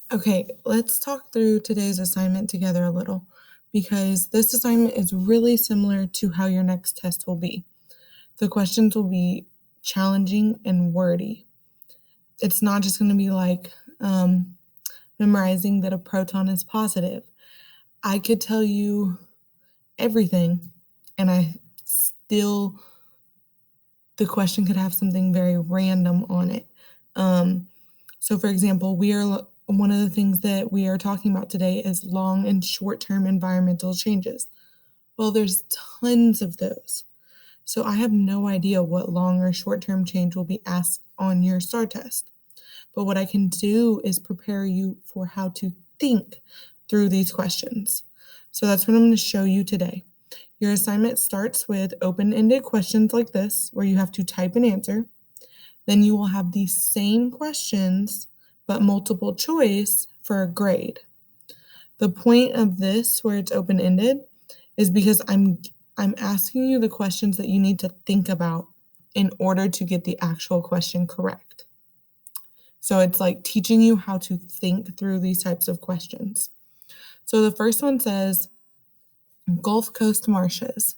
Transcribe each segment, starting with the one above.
Okay, let's talk through today's assignment together a little because this assignment is really similar to how your next test will be. The questions will be challenging and wordy. It's not just going to be like memorizing that a proton is positive. I could tell you everything, and the question could have something very random on it. Um, so, for example, one of the things that we are talking about today is long and short term environmental changes. Well, there's tons of those. So, I have no idea what long or short term change will be asked on your STAR test. But what I can do is prepare you for how to think through these questions. So, that's what I'm going to show you today. Your assignment starts with open ended questions like this, where you have to type an answer. Then you will have the same questions, but multiple choice for a grade. The point of this, where it's open ended, is because I'm asking you the questions that you need to think about in order to get the actual question correct. So it's like teaching you how to think through these types of questions. So the first one says Gulf Coast marshes.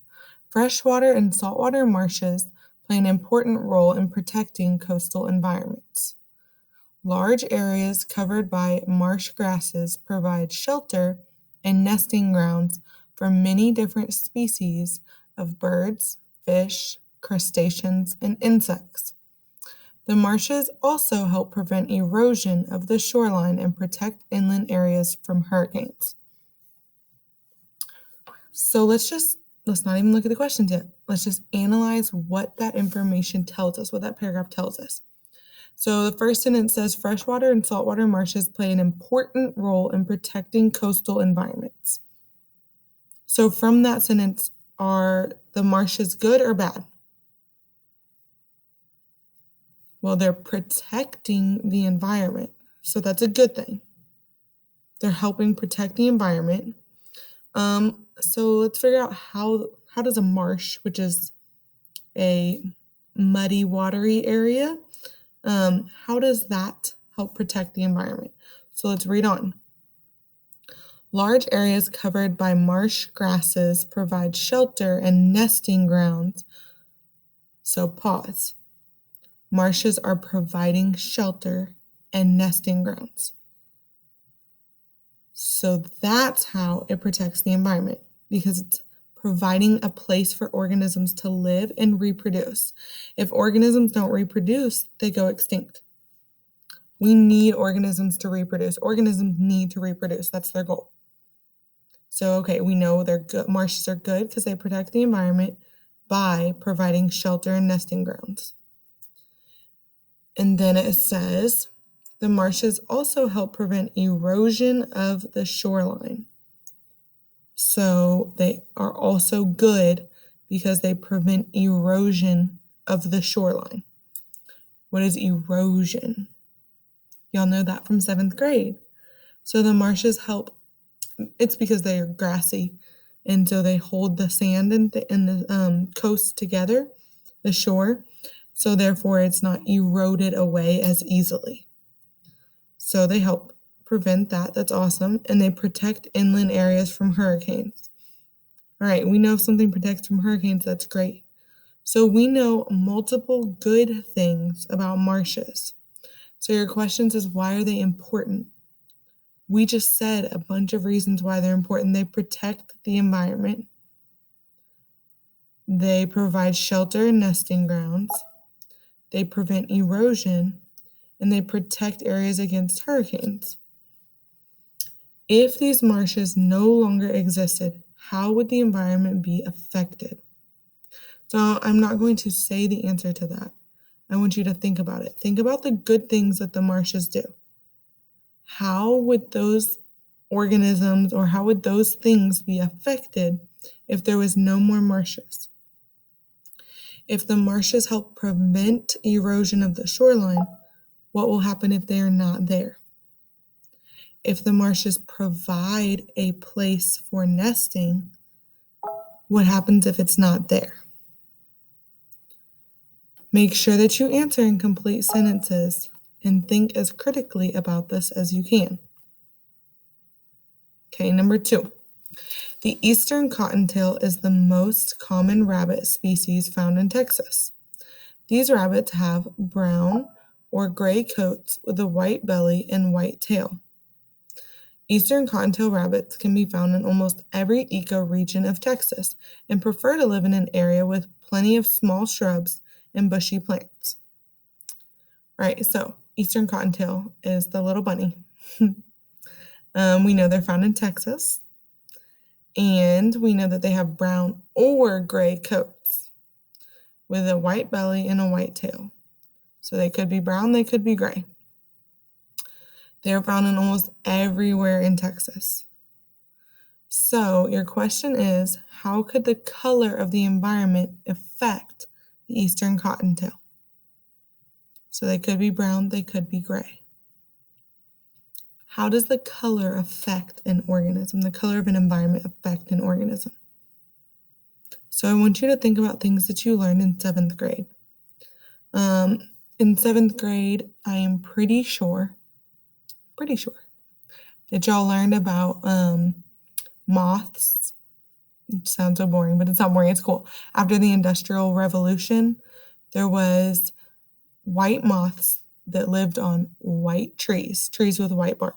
Freshwater and saltwater marshes play an important role in protecting coastal environments. Large areas covered by marsh grasses provide shelter and nesting grounds for many different species of birds, fish, crustaceans, and insects. The marshes also help prevent erosion of the shoreline and protect inland areas from hurricanes. So let's not even look at the questions yet. Let's just analyze what that information tells us, what that paragraph tells us. So the first sentence says freshwater and saltwater marshes play an important role in protecting coastal environments. So from that sentence, are the marshes good or bad? Well, they're protecting the environment. So that's a good thing. They're helping protect the environment. So let's figure out how does a marsh, which is a muddy, watery area, how does that help protect the environment? So let's read on. Large areas covered by marsh grasses provide shelter and nesting grounds. So pause. Marshes are providing shelter and nesting grounds. So that's how it protects the environment, because it's providing a place for organisms to live and reproduce. If organisms don't reproduce, they go extinct. We need organisms to reproduce. Organisms need to reproduce. That's their goal. So, okay, we know they're good. Marshes are good because they protect the environment by providing shelter and nesting grounds. And then it says the marshes also help prevent erosion of the shoreline. So they are also good because they prevent erosion of the shoreline. What is erosion? Y'all know that from 7th grade. So the marshes help. It's because they are grassy, and so they hold the sand and the coast together, the shore. So therefore, it's not eroded away as easily. So they help prevent that. That's awesome. And they protect inland areas from hurricanes. All right, we know if something protects from hurricanes, that's great. So we know multiple good things about marshes. So your questions is, why are they important? We just said a bunch of reasons why they're important. They protect the environment. They provide shelter and nesting grounds. They prevent erosion, and they protect areas against hurricanes. If these marshes no longer existed, how would the environment be affected? So I'm not going to say the answer to that. I want you to think about it. Think about the good things that the marshes do. How would those organisms or how would those things be affected if there was no more marshes? If the marshes help prevent erosion of the shoreline, what will happen if they are not there? If the marshes provide a place for nesting, what happens if it's not there? Make sure that you answer in complete sentences and think as critically about this as you can. Okay, number 2. The eastern cottontail is the most common rabbit species found in Texas. These rabbits have brown or gray coats with a white belly and white tail. Eastern cottontail rabbits can be found in almost every ecoregion of Texas and prefer to live in an area with plenty of small shrubs and bushy plants. All right, so Eastern cottontail is the little bunny. We know they're found in Texas, and we know that they have brown or gray coats with a white belly and a white tail. So they could be brown, they could be gray. They are found in almost everywhere in Texas. So your question is, how could the color of the environment affect the eastern cottontail? So they could be brown, they could be gray. How does the color affect an organism? The color of an environment affect an organism? So I want you to think about things that you learned in 7th grade. In 7th grade, I am pretty sure that y'all learned about moths. It sounds so boring, but it's not boring, it's cool. After the Industrial Revolution, there was white moths that lived on white trees with white bark.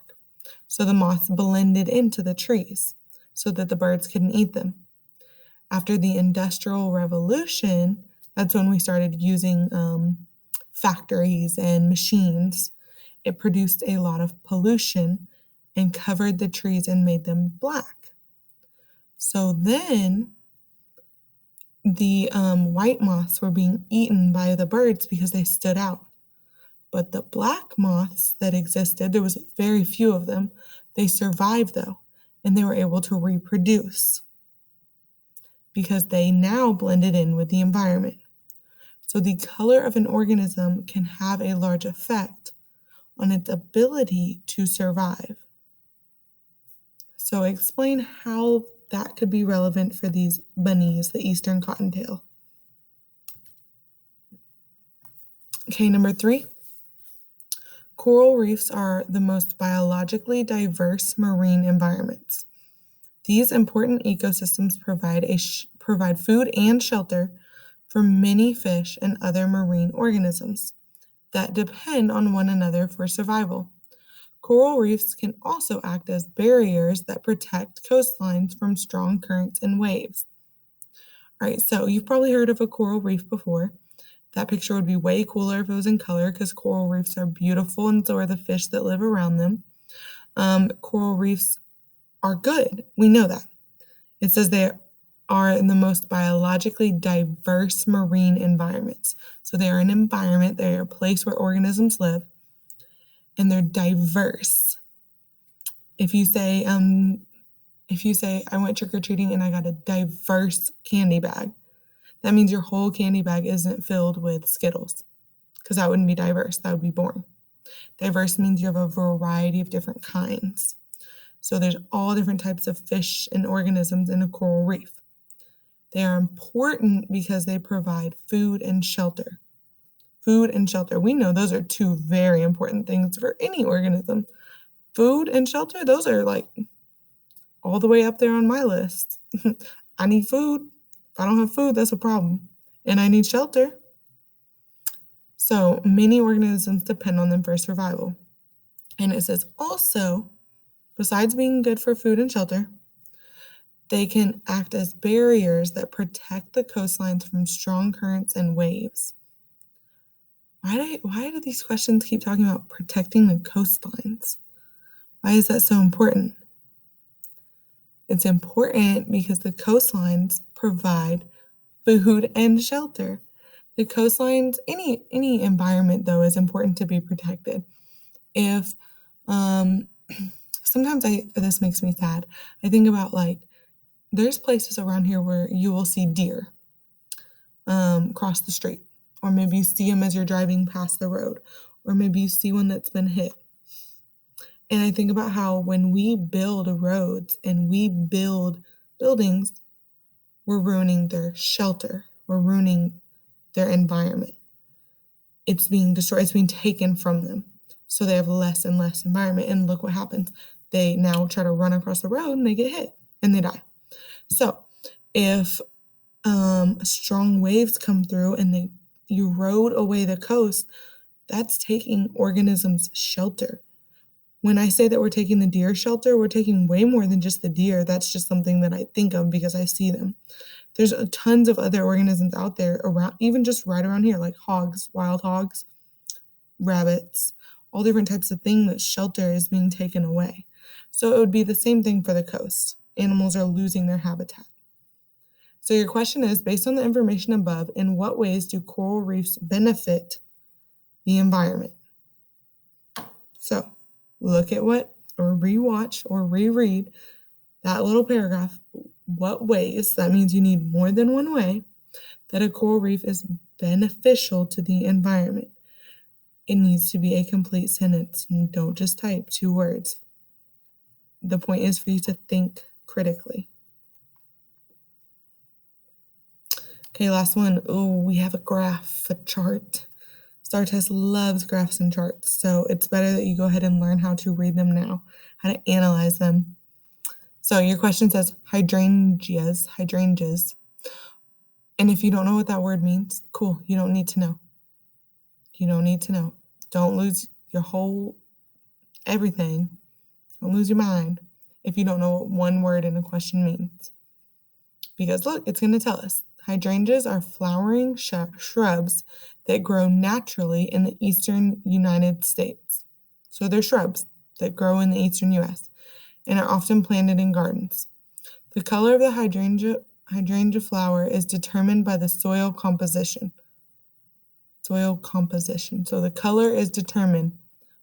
So the moths blended into the trees so that the birds couldn't eat them. After the Industrial Revolution, that's when we started using factories and machines. It produced a lot of pollution and covered the trees and made them black. So then the white moths were being eaten by the birds because they stood out. But the black moths that existed, there was very few of them, they survived though, and they were able to reproduce because they now blended in with the environment. So the color of an organism can have a large effect on its ability to survive. So explain how that could be relevant for these bunnies, the eastern cottontail. Okay, number 3. Coral reefs are the most biologically diverse marine environments. These important ecosystems provide food and shelter for many fish and other marine organisms that depend on one another for survival. Coral reefs can also act as barriers that protect coastlines from strong currents and waves. All right, so you've probably heard of a coral reef before. That picture would be way cooler if it was in color because coral reefs are beautiful and so are the fish that live around them. Coral reefs are good. We know that. It says they are in the most biologically diverse marine environments. So they are an environment, they are a place where organisms live, and they're diverse. If you say I went trick-or-treating and I got a diverse candy bag, that means your whole candy bag isn't filled with Skittles, because that wouldn't be diverse, that would be boring. Diverse means you have a variety of different kinds. So there's all different types of fish and organisms in a coral reef. They are important because they provide food and shelter. Food and shelter. We know those are 2 very important things for any organism. Food and shelter, those are like all the way up there on my list. I need food. If I don't have food, that's a problem. And I need shelter. So many organisms depend on them for survival. And it says also, besides being good for food and shelter, they can act as barriers that protect the coastlines from strong currents and waves. Why do these questions keep talking about protecting the coastlines? Why is that so important? It's important because the coastlines provide food and shelter. The coastlines, any environment though, is important to be protected. If sometimes this makes me sad. I think about there's places around here where you will see deer cross the street, or maybe you see them as you're driving past the road, or maybe you see one that's been hit. And I think about how when we build roads and we build buildings, we're ruining their shelter, we're ruining their environment. It's being destroyed, it's being taken from them. So they have less and less environment. And look what happens. They now try to run across the road and they get hit and they die. So if strong waves come through and they erode away the coast, that's taking organisms shelter. When I say that we're taking the deer shelter, we're taking way more than just the deer. That's just something that I think of because I see them. There's tons of other organisms out there around, even just right around here, like hogs, wild hogs, rabbits, all different types of things that shelter is being taken away. So it would be the same thing for the coast. Animals are losing their habitat. So your question is, based on the information above, in what ways do coral reefs benefit the environment? So look at what, or rewatch or reread that little paragraph. What ways, that means you need more than one way, that a coral reef is beneficial to the environment. It needs to be a complete sentence. And don't just type 2 words. The point is for you to think critically. Okay, last one. Oh, we have a graph, a chart. STAAR Test loves graphs and charts, so it's better that you go ahead and learn how to read them now, how to analyze them. So your question says hydrangeas. And if you don't know what that word means, cool, you don't need to know. You don't need to know. Don't lose your whole everything. Don't lose your mind if you don't know what one word in a question means. Because look, it's going to tell us. Hydrangeas are flowering shrubs that grow naturally in the eastern United States. So they're shrubs that grow in the eastern U.S. and are often planted in gardens. The color of the hydrangea flower is determined by the soil composition. So the color is determined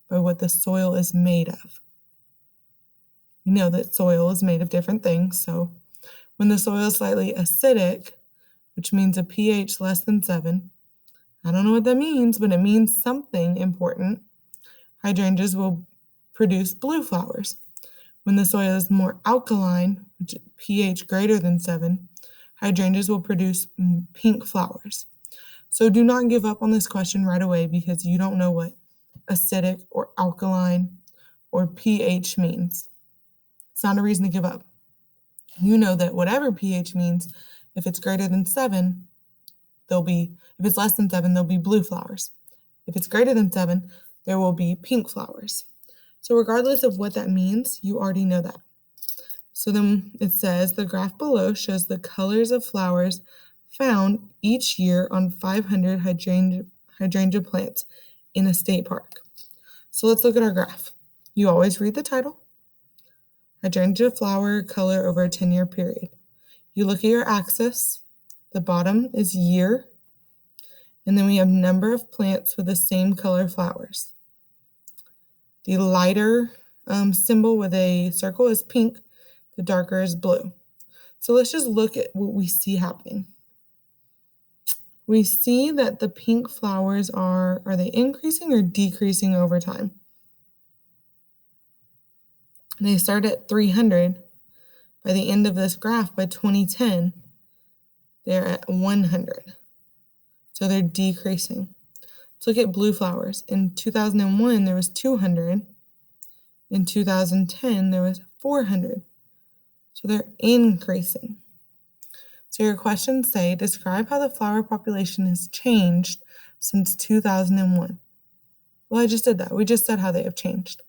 by what the soil is made of. You know that soil is made of different things. So when the soil is slightly acidic, which means a pH less than 7, I don't know what that means, but it means something important, hydrangeas will produce blue flowers. When the soil is more alkaline, which pH greater than 7, hydrangeas will produce pink flowers. So do not give up on this question right away because you don't know what acidic or alkaline or pH means. It's not a reason to give up. You know that whatever pH means, if it's greater than 7, if it's less than 7, there'll be blue flowers. If it's greater than 7, there will be pink flowers. So regardless of what that means, you already know that. So then it says the graph below shows the colors of flowers found each year on 500 hydrangea plants in a state park. So let's look at our graph. You always read the title. Hydrangea flower color over a 10-year period. You look at your axis. The bottom is year. And then we have number of plants with the same color flowers. The lighter symbol with a circle is pink. The darker is blue. So let's just look at what we see happening. We see that the pink flowers are they increasing or decreasing over time? They start at 300. By the end of this graph, by 2010, they're at 100. So they're decreasing. Let's look at blue flowers. In 2001, there was 200. In 2010, there was 400. So they're increasing. So your questions say, describe how the flower population has changed since 2001. Well, I just did that. We just said how they have changed.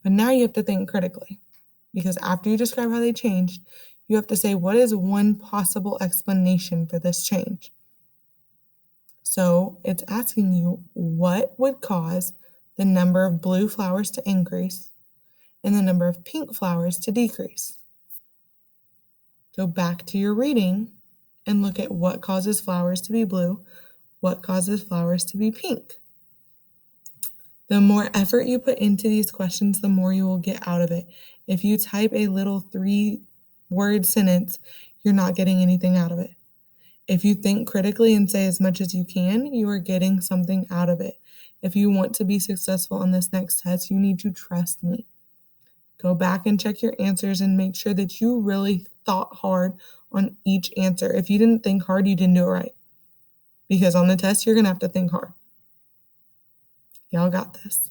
But now you have to think critically. Because after you describe how they changed, you have to say, what is one possible explanation for this change? So it's asking you what would cause the number of blue flowers to increase and the number of pink flowers to decrease. Go back to your reading and look at what causes flowers to be blue, what causes flowers to be pink. The more effort you put into these questions, the more you will get out of it. If you type a little 3-word sentence, you're not getting anything out of it. If you think critically and say as much as you can, you are getting something out of it. If you want to be successful on this next test, you need to trust me. Go back and check your answers and make sure that you really thought hard on each answer. If you didn't think hard, you didn't do it right. Because on the test, you're going to have to think hard. Y'all got this.